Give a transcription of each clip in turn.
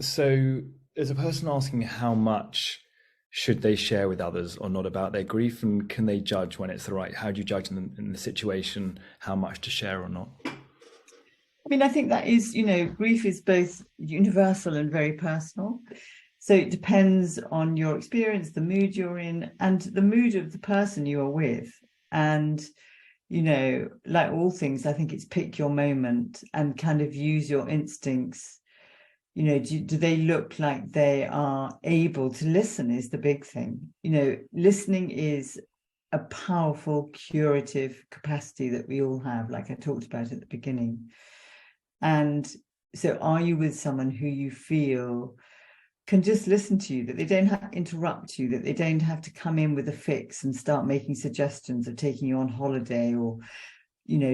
So, as a person asking how much should they share with others or not about their grief, and can they judge when it's the right? How do you judge in the situation how much to share or not? I mean, I think that is, grief is both universal and very personal. So it depends on your experience, the mood you're in, and the mood of the person you are with. And, like all things, I think it's pick your moment and kind of use your instincts. Do they look like they are able to listen is the big thing. Listening is a powerful curative capacity that we all have, like I talked about at the beginning. And so are you with someone who you feel can just listen to you, that they don't have to interrupt you, that they don't have to come in with a fix and start making suggestions of taking you on holiday or,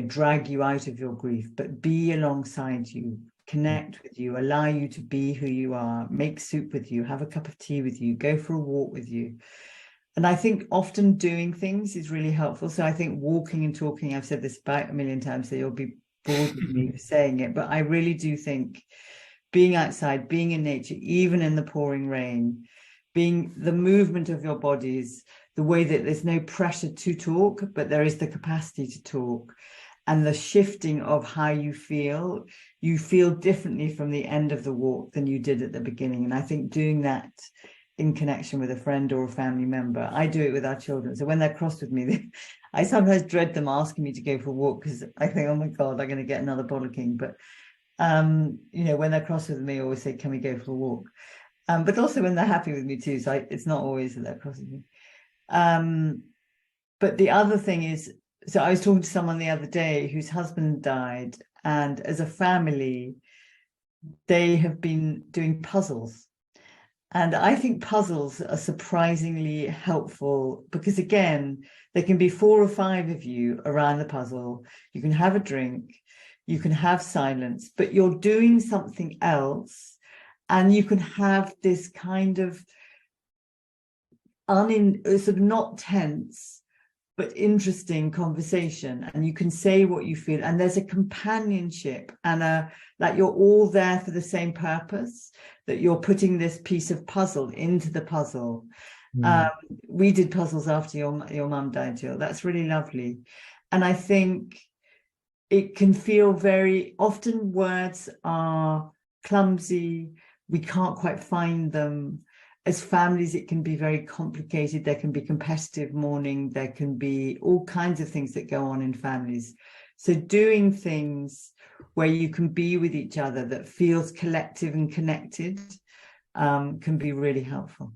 drag you out of your grief, but be alongside you, connect with you, allow you to be who you are, make soup with you, have a cup of tea with you, go for a walk with you. And I think often doing things is really helpful. So I think walking and talking, I've said this about a million times, so you'll be bored with me for saying it, but I really do think being outside, being in nature, even in the pouring rain, being the movement of your bodies, the way that there's no pressure to talk, but there is the capacity to talk, and the shifting of how you feel differently from the end of the walk than you did at the beginning. And I think doing that in connection with a friend or a family member, I do it with our children. So when they're cross with me, I sometimes dread them asking me to go for a walk because I think, oh my God, I'm going to get another bollocking. But when they're cross with me, I always say, can we go for a walk? But also when they're happy with me too. So it's not always that they're cross with me. But the other thing is, so I was talking to someone the other day whose husband died, and as a family, they have been doing puzzles. And I think puzzles are surprisingly helpful because, again, there can be 4 or 5 of you around the puzzle. You can have a drink, you can have silence, but you're doing something else. And you can have this kind of sort of not tense, but interesting conversation. And you can say what you feel. And there's a companionship and like you're all there for the same purpose, that you're putting this piece of puzzle into the puzzle. We did puzzles after your mum died, Jill. That's really lovely. And I think it can feel very often words are clumsy. We can't quite find them. As families, it can be very complicated. There can be competitive mourning. There can be all kinds of things that go on in families. So doing things where you can be with each other that feels collective and connected can be really helpful.